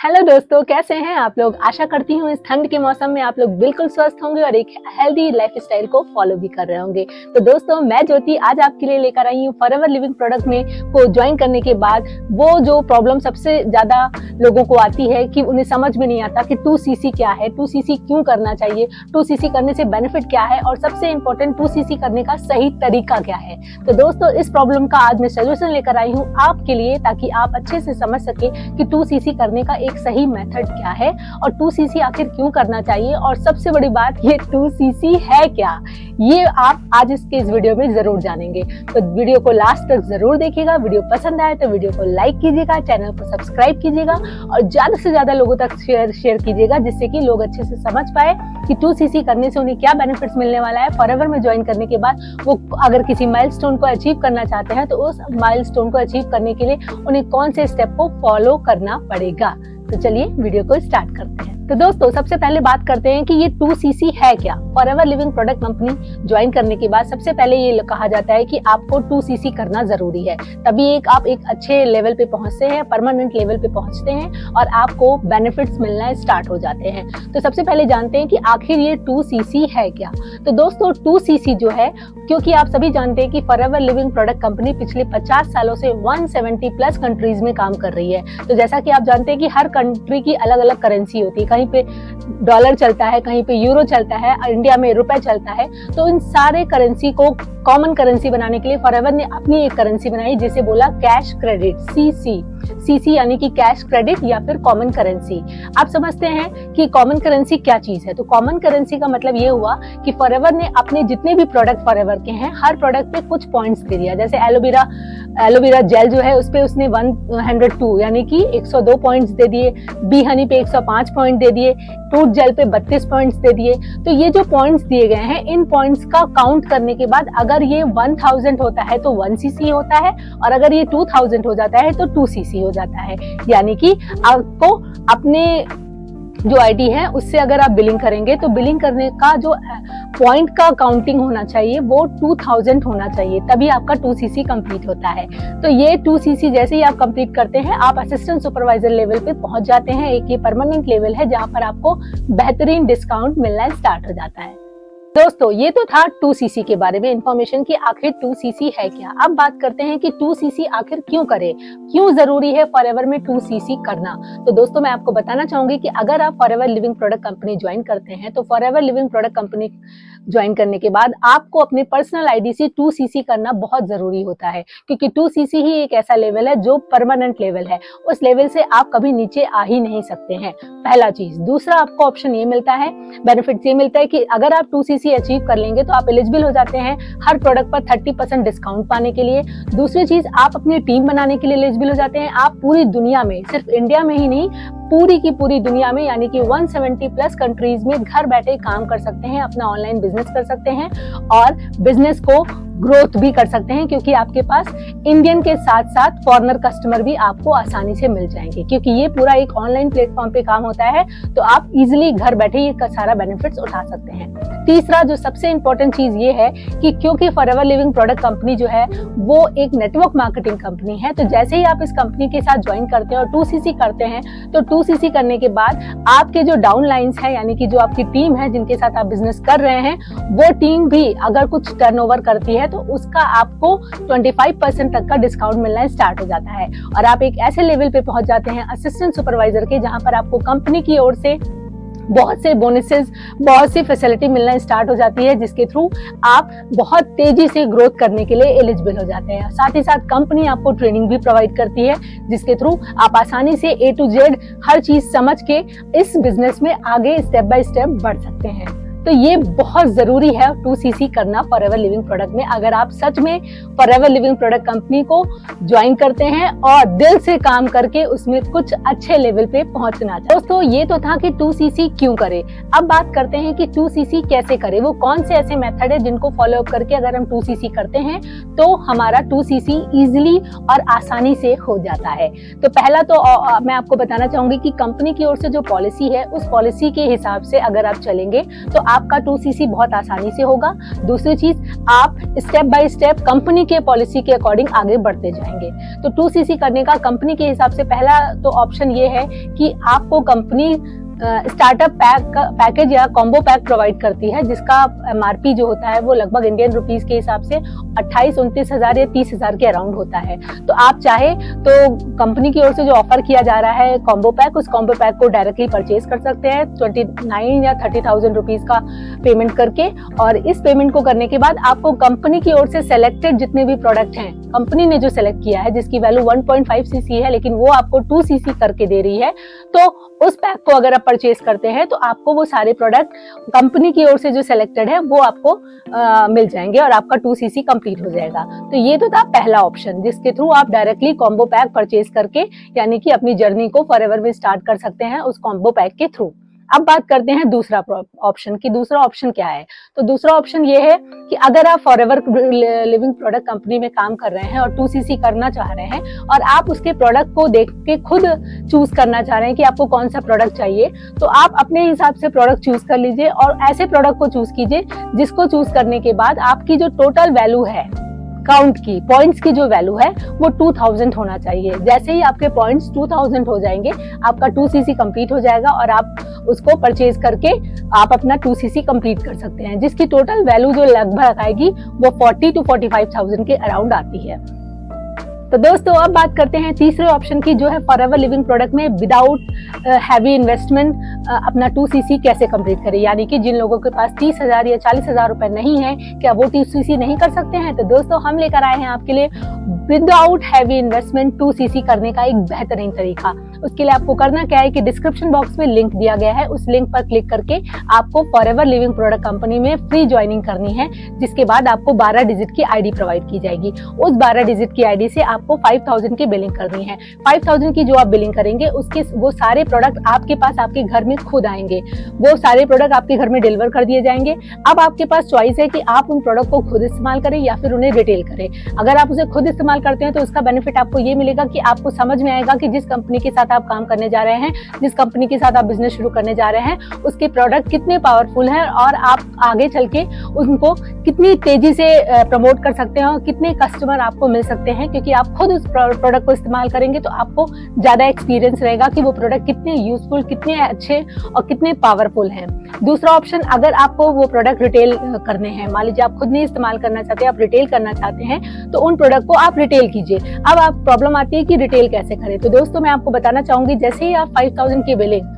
Hello दोस्तों, कैसे हैं आप लोग। आशा करती हूँ इस ठंड के मौसम में आप लोग बिल्कुल स्वस्थ होंगे और एक हेल्दी लाइफस्टाइल को फॉलो भी कर रहे होंगे। तो दोस्तों, मैं ज्योति आज आपके लिए लेकर आई हूँ फॉरएवर लिविंग प्रोडक्ट में को ज्वाइन करने के बाद वो जो प्रॉब्लम सबसे ज्यादा लोगों को आती है कि उन्हें समझ में नहीं आता कि 2cc क्या है, 2cc क्यों करना चाहिए, 2cc करने से बेनिफिट क्या है और सबसे इम्पोर्टेंट 2cc करने का सही तरीका क्या है। तो दोस्तों, इस प्रॉब्लम का आज मैं सोल्यूशन लेकर आई हूँ आपके लिए, ताकि आप अच्छे से समझ सके कि 2cc करने का एक सही मेथड क्या है और 2cc आखिर क्यों करना चाहिए, और सबसे बड़ी बात ये 2cc है क्या, ये आप आज इस वीडियो में जरूर जानेंगे। तो वीडियो को लास्ट तक जरूर देखिएगा। वीडियो पसंद आए तो वीडियो को लाइक कीजिएगा, चैनल को सब्सक्राइब कीजिएगा और ज्यादा से ज्यादा लोगों तक शेयर कीजिएगा, जिससे कि लोग अच्छे से समझ पाए कि 2cc करने से उन्हें क्या बेनिफिट्स मिलने वाला है। फॉरएवर में ज्वाइन करने के बाद वो अगर किसी माइलस्टोन को अचीव करना चाहते हैं तो उस माइलस्टोन को अचीव करने के लिए उन्हें कौन से स्टेप को फॉलो करना पड़ेगा। तो चलिए वीडियो को स्टार्ट करते हैं। तो दोस्तों, सबसे पहले बात करते हैं कि ये 2cc है क्या। Forever living product company join करने के बाद सबसे पहले ये कहा जाता है कि आपको 2cc करना जरूरी है, तभी आप एक अच्छे लेवल पे पहुंचते हैं, परमानेंट लेवल पे पहुंचते हैं और आपको बेनिफिट्स मिलना स्टार्ट हो जाते हैं। तो सबसे पहले जानते हैं कि आखिर ये 2cc है क्या। तो दोस्तों, 2cc जो है, क्योंकि आप सभी जानते हैं कि फॉरएवर लिविंग प्रोडक्ट कंपनी पिछले 50 सालों से 170 प्लस कंट्रीज में काम कर रही है। तो जैसा कि आप जानते हैं कि हर कंट्री की अलग अलग करेंसी होती है, कहीं पे डॉलर चलता है, कहीं पे यूरो चलता है, इंडिया में रुपए चलता है। तो इन सारे करेंसी को कॉमन करेंसी बनाने के लिए फॉरएवर ने अपनी एक करेंसी बनाई जिसे बोला कैश क्रेडिट, सीसी यानी कि कैश क्रेडिट या फिर कॉमन करेंसी। आप समझते हैं कि कॉमन करेंसी क्या चीज है। तो कॉमन करेंसी का मतलब ये हुआ कि फॉरएवर ने अपने जितने भी प्रोडक्ट फॉरएवर के हैं, हर प्रोडक्ट पे कुछ पॉइंट्स दे दिया। जैसे एलोवेरा जेल जो है उस पे उसने 102 यानी कि 102 पॉइंट्स दे दिए, बी हनी पे 105 पॉइंट दे दिए, फ्रूट जेल पे 32 पॉइंट्स दे दिए। तो ये जो पॉइंट्स दिए गए हैं, इन पॉइंट्स का काउंट करने के बाद अगर ये 1000 होता है तो 1cc होता है, और अगर ये 2000 हो जाता है तो 2cc हो जाता है। यानी कि आपको अपने जो आईडी है उससे अगर आप बिलिंग करेंगे तो बिलिंग करने का जो पॉइंट का काउंटिंग होना चाहिए वो 2000 होना चाहिए, तभी आपका 2cc कंप्लीट होता है। तो ये 2cc जैसे ही आप कंप्लीट करते हैं, आप असिस्टेंट सुपरवाइजर लेवल पे पहुंच जाते हैं। एक ये परमानेंट लेवल है जहां पर आपको बेहतरीन डिस्काउंट मिलना स्टार्ट हो जाता है। दोस्तों, ये तो था 2cc के बारे में इंफॉर्मेशन कि आखिर 2cc है क्या। अब बात करते हैं कि 2cc आखिर क्यों करें, क्यों जरूरी है फॉरएवर में 2cc करना। तो दोस्तों, मैं आपको बताना चाहूंगी कि अगर आप forever living product company join करते हैं तो forever living product company join करने के बाद आपको अपने पर्सनल आईडी से 2cc करना बहुत जरूरी होता है, क्योंकि 2cc ही एक ऐसा लेवल है जो परमानेंट लेवल है। उस लेवल से आप कभी नीचे आ ही नहीं सकते हैं, पहला चीज। दूसरा, आपको ऑप्शन ये मिलता है, बेनिफिट ये मिलता है कि अगर आप 2cc अचीव कर लेंगे तो आप एलिजिबल हो जाते हैं हर प्रोडक्ट पर 30% डिस्काउंट पाने के लिए। दूसरी चीज, आप अपनी टीम बनाने के लिए एलिजिबल हो जाते हैं। आप पूरी दुनिया में, सिर्फ इंडिया में ही नहीं, पूरी की पूरी दुनिया में यानी कि 170 प्लस कंट्रीज में घर बैठे काम कर सकते हैं, अपना ऑनलाइन बिजनेस कर सकते हैं और बिजनेस को ग्रोथ भी कर सकते हैं, क्योंकि आपके पास इंडियन के साथ साथ फॉरेनर कस्टमर भी आपको आसानी से मिल जाएंगे, क्योंकि ये पूरा एक ऑनलाइन प्लेटफॉर्म पे काम होता है। तो आप इजिली घर बैठे ये सारा बेनिफिट्स उठा सकते हैं। तीसरा, जो सबसे इंपॉर्टेंट चीज ये है कि क्योंकि फॉरएवर लिविंग प्रोडक्ट कंपनी जो है वो एक नेटवर्क मार्केटिंग कंपनी है, तो जैसे ही आप इस कंपनी के साथ ज्वाइन करते हैं और 2cc करते हैं, तो 2cc करने के बाद आपके जो डाउन लाइन्स है यानी कि जो आपकी टीम है जिनके साथ आप बिजनेस कर रहे हैं, वो टीम भी अगर कुछ टर्नओवर करती है तो उसका आपको 25% तक का डिस्काउंट मिलना स्टार्ट हो जाता है और आप एक ऐसे लेवल पे पहुंच जाते हैं असिस्टेंट सुपरवाइजर के, जहां पर आपको कंपनी की ओर से बहुत से बोनसेस, बहुत सी फैसिलिटी मिलना स्टार्ट हो जाती है, जिसके थ्रू आप बहुत तेजी से ग्रोथ करने के लिए एलिजिबल हो जाते हैं। साथ ही साथ कंपनी आपको ट्रेनिंग भी प्रोवाइड करती है, जिसके थ्रू आप आसानी से A to Z हर चीज समझ के इस बिजनेस में आगे स्टेप बाय स्टेप बढ़ सकते हैं। तो ये बहुत जरूरी है 2cc करना फॉरएवर लिविंग प्रोडक्ट में, अगर आप सच में फॉरएवर लिविंग प्रोडक्ट कंपनी को ज्वाइन करते हैं और दिल से काम करके उसमें कुछ अच्छे लेवल पे पहुंचना चाहते हैं। दोस्तों, ये तो था कि 2cc क्यों करें। अब बात करते हैं कि 2cc कैसे करें, वो कौन से ऐसे मेथड है जिनको फॉलो अप करके अगर हम 2cc करते हैं तो हमारा 2cc इजिली और आसानी से हो जाता है। तो पहला तो मैं आपको बताना चाहूंगी कि कंपनी की ओर से जो पॉलिसी है, उस पॉलिसी के हिसाब से अगर आप चलेंगे तो आपका 2cc बहुत आसानी से होगा। दूसरी चीज, आप स्टेप बाय स्टेप कंपनी के पॉलिसी के अकॉर्डिंग आगे बढ़ते जाएंगे। तो 2cc करने का कंपनी के हिसाब से पहला तो ऑप्शन ये है कि आपको कंपनी स्टार्टअप पैकेज या कॉम्बो पैक प्रोवाइड करती है, जिसका एमआरपी जो होता है वो लगभग इंडियन रुपीस के हिसाब से 28-29 हजार या 30 हजार के अराउंड होता है। तो आप चाहे तो कंपनी की ओर से जो ऑफर किया जा रहा है कॉम्बो पैक, उस कॉम्बो पैक को डायरेक्टली परचेज कर सकते हैं 29 या 30,000 रुपीज का पेमेंट करके। और इस पेमेंट को करने के बाद आपको कंपनी की ओर से सेलेक्टेड जितने भी प्रोडक्ट हैं, कंपनी ने जो सेलेक्ट किया है जिसकी वैल्यू 1.5 cc है, लेकिन वो आपको 2 cc करके दे रही है, तो उस पैक को अगर आप परचेज करते हैं तो आपको वो सारे प्रोडक्ट कंपनी की ओर से जो सिलेक्टेड है वो आपको मिल जाएंगे और आपका 2 cc कंप्लीट हो जाएगा। तो ये तो था पहला ऑप्शन, जिसके थ्रू आप डायरेक्टली कॉम्बो पैक परचेज करके यानी कि अपनी जर्नी को फॉरएवर में स्टार्ट कर सकते हैं उस कॉम्बो पैक के थ्रू। अब बात करते हैं दूसरा ऑप्शन की, दूसरा ऑप्शन क्या है। तो दूसरा ऑप्शन ये है कि अगर आप फॉरएवर लिविंग प्रोडक्ट कंपनी में काम कर रहे हैं और 2 cc करना चाह रहे हैं और आप उसके प्रोडक्ट को देख के खुद चूज करना चाह रहे हैं कि आपको कौन सा प्रोडक्ट चाहिए, तो आप अपने हिसाब से प्रोडक्ट चूज कर लीजिए और ऐसे प्रोडक्ट को चूज कीजिए जिसको चूज करने के बाद आपकी जो टोटल वैल्यू है काउंट की, पॉइंट्स की जो वैल्यू है वो 2000 होना चाहिए। जैसे ही आपके पॉइंट्स 2000 हो जाएंगे, आपका 2 cc कंप्लीट हो जाएगा और आप उसको परचेज करके आप अपना 2 cc कंप्लीट कर सकते हैं, जिसकी टोटल वैल्यू जो लगभग आएगी वो 40 to 45,000 के अराउंड आती है। तो दोस्तों अब बात करते हैं तीसरे ऑप्शन की, जो है फॉरएवर लिविंग प्रोडक्ट में विदाउट हैवी इन्वेस्टमेंट अपना 2 cc कैसे कंप्लीट करें। यानी कि जिन लोगों के पास 30,000 या 40,000 रुपए नहीं है, क्या वो 2 cc नहीं कर सकते हैं? तो दोस्तों हम लेकर आए हैं आपके लिए विदाउट हैवी इन्वेस्टमेंट 2 cc करने का एक बेहतरीन तरीका। उसके लिए आपको करना क्या है कि डिस्क्रिप्शन बॉक्स में लिंक दिया गया है, उस लिंक पर क्लिक करके आपको फॉरएवर लिविंग प्रोडक्ट कंपनी में फ्री ज्वाइनिंग करनी है, जिसके बाद आपको 12 डिजिट की आईडी प्रोवाइड की जाएगी। उस 12 डिजिट की आईडी से आपको 5,000 की बिलिंग करनी है। 5,000 की जो आप बिलिंग करेंगे उसके वो सारे प्रोडक्ट आपके पास आपके घर में खुद आएंगे, वो सारे प्रोडक्ट आपके घर में डिलीवर कर दिए जाएंगे। अब आपके पास चॉइस है कि आप उन प्रोडक्ट को खुद इस्तेमाल करें या फिर उन्हें रिटेल करें। अगर आप उसे खुद इस्तेमाल करते हैं तो उसका बेनिफिट आपको ये मिलेगा कि आपको समझ में आएगा कि जिस कंपनी के साथ आप काम करने जा रहे हैं, जिस कंपनी के साथ आप बिजनेस शुरू करने जा रहे हैं, उसके प्रोडक्ट कितने पावरफुल हैं और आप आगे चल के उनको कितनी तेजी से प्रमोट कर सकते हैं और कितने कस्टमर आपको मिल सकते हैं, क्योंकि आप खुद उस प्रोडक्ट को इस्तेमाल करेंगे तो आपको ज्यादा एक्सपीरियंस रहेगा कि वो प्रोडक्ट कितने यूजफुल, कितने अच्छे और कितने पावरफुल हैं। दूसरा ऑप्शन, अगर आपको वो प्रोडक्ट रिटेल करने हैं, मान लीजिए आप खुद नहीं इस्तेमाल करना चाहते, आप रिटेल करना चाहते हैं, तो उन प्रोडक्ट को आप रिटेल कीजिए। अब आप प्रॉब्लम आती है कि रिटेल कैसे करें। तो दोस्तों मैं आपको बताना चाहूंगी, जैसे ही आप 5,000 की बिलिंग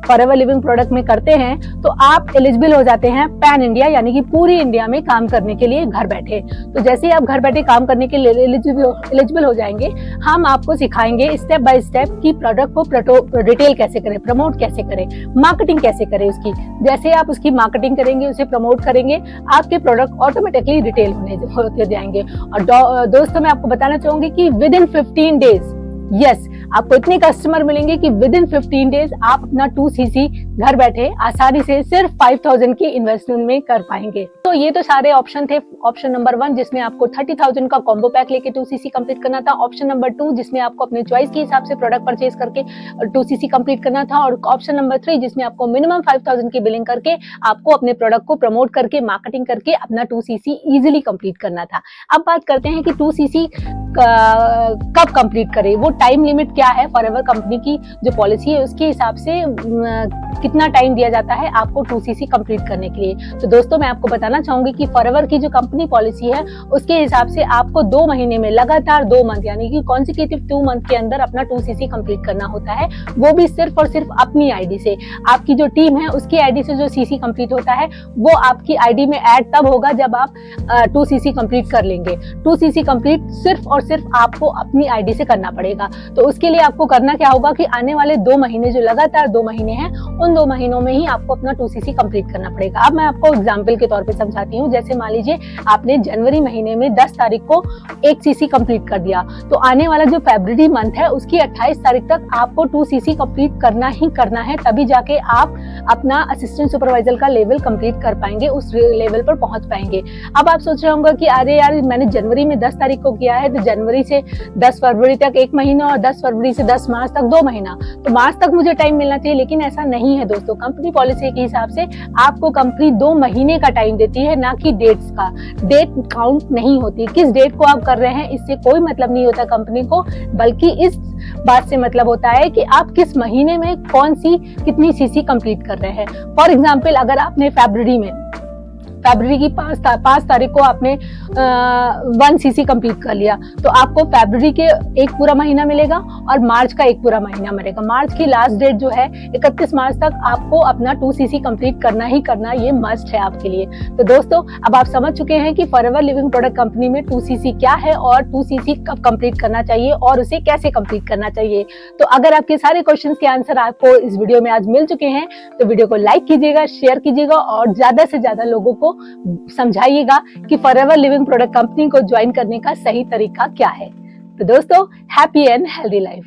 फॉरएवर लिविंग प्रोडक्ट में करते हैं तो आप एलिजिबल हो जाते हैं पैन इंडिया, यानी कि पूरी इंडिया में काम करने के लिए घर बैठे। तो जैसे ही आप घर बैठे काम करने के लिए एलिजिबल हो जाएंगे, हम आपको सिखाएंगे स्टेप बाय स्टेप कि प्रोडक्ट को रिटेल कैसे करें, प्रमोट कैसे करें, मार्केटिंग कैसे करें उसकी। जैसे आप उसकी मार्केटिंग करेंगे, उसे प्रमोट करेंगे, आपके प्रोडक्ट ऑटोमेटिकली रिटेल होते जाएंगे। और दोस्तों मैं आपको बताना चाहूंगी कि विद इन 15 डेज यस आपको इतने कस्टमर मिलेंगे कि विद इन 15 डेज आप अपना 2 cc घर बैठे आसानी से सिर्फ 5,000 की इन्वेस्टमेंट में कर पाएंगे। तो ये तो सारे ऑप्शन थे। ऑप्शन नंबर 1 जिसमें आपको 30,000 का कॉम्बो पैक लेके 2 cc कंप्लीट करना था। ऑप्शन नंबर 2 जिसमें आपको अपने चॉइस के हिसाब से प्रोडक्ट परचेज करके 2 cc कंप्लीट करना था। और ऑप्शन नंबर 3 जिसमें आपको मिनिमम 5,000 की बिलिंग करके आपको अपने प्रोडक्ट को प्रमोट करके, मार्केटिंग करके अपना 2 cc इजिली कंप्लीट करना था। अब बात करते हैं कि 2 cc कब कंप्लीट करें, वो टाइम लिमिट क्या है। फॉरएवर कंपनी की जो पॉलिसी है उसके हिसाब से कितना टाइम दिया जाता है आपको 2 cc कंप्लीट करने के लिए। तो दोस्तों मैं आपको बताना चाहूंगी कि फॉरएवर की जो कंपनी पॉलिसी है उसके हिसाब से आपको 2 महीने में लगातार 2 मंथ यानी कि कॉन्सिक्यूटिव 2 मंथ के अंदर अपना 2 cc कंप्लीट करना होता है, वो भी सिर्फ और सिर्फ अपनी आईडी से। आपकी जो टीम है उसकी आईडी से जो cc कंप्लीट होता है वो आपकी आईडी में ऐड तब होगा जब आप 2 cc कंप्लीट कर लेंगे। 2 cc कंप्लीट सिर्फ और सिर्फ आपको अपनी आईडी से करना पड़ेगा। तो उसके लिए आपको करना क्या होगा कि आने वाले 2 महीने जो लगातार 2 महीने हैं, उन 2 महीनों में ही आपको अपना 2 cc कंप्लीट करना पड़ेगा। अब मैं आपको एग्जांपल के तौर पे समझाती हूँ। जैसे मान लीजिए आपने जनवरी महीने में 10 तारीख को 1 cc कंप्लीट कर दिया, तो आने वाला जो फरवरी मंथ है उसकी 28 तारीख तक आपको 2 cc कंप्लीट करना ही करना है, तभी जाके आप अपना असिस्टेंट सुपरवाइजर का लेवल कंप्लीट कर पाएंगे, उस लेवल पर पहुंच पाएंगे। अब आप सोच रहे होंगे कि अरे यार मैंने जनवरी में 10 तारीख को किया है, तो जनवरी से 10 फरवरी तक 1 महीना और 10 फरवरी से 10 मार्च तक 2 महीना, तो मार्च तक मुझे टाइम मिलना चाहिए। लेकिन ऐसा नहीं नहीं है दोस्तों। कंपनी पॉलिसी के हिसाब से आपको कंपनी 2 महीने का टाइम देती है, ना कि डेट्स का। डेट काउंट नहीं होती, किस डेट को आप कर रहे हैं इससे कोई मतलब नहीं होता कंपनी को, बल्कि इस बात से मतलब होता है कि आप किस महीने में कौन सी कितनी सीसी कंप्लीट कर रहे हैं। फॉर एग्जाम्पल, अगर आपने फरवरी की 5 तारीख को आपने 1 सीसी कंप्लीट कर लिया, तो आपको फरवरी के एक पूरा महीना मिलेगा और मार्च का एक पूरा महीना मिलेगा। मार्च की लास्ट डेट जो है 31 मार्च तक आपको अपना 2 सीसी कंप्लीट करना ही करना, ये मस्ट है आपके लिए। तो दोस्तों, अब आप समझ चुके हैं कि फॉरएवर लिविंग प्रोडक्ट कंपनी में 2 सीसी क्या है और 2 सीसी कब कंप्लीट करना चाहिए और उसे कैसे कंप्लीट करना चाहिए। तो अगर आपके सारे क्वेश्चंस के आंसर आपको इस वीडियो में आज मिल चुके हैं, तो वीडियो को लाइक कीजिएगा, शेयर कीजिएगा और ज्यादा से ज्यादा लोगों को समझाइएगा कि फॉरएवर लिविंग प्रोडक्ट कंपनी को ज्वाइन करने का सही तरीका क्या है। तो दोस्तों, हैप्पी एंड हेल्दी लाइफ।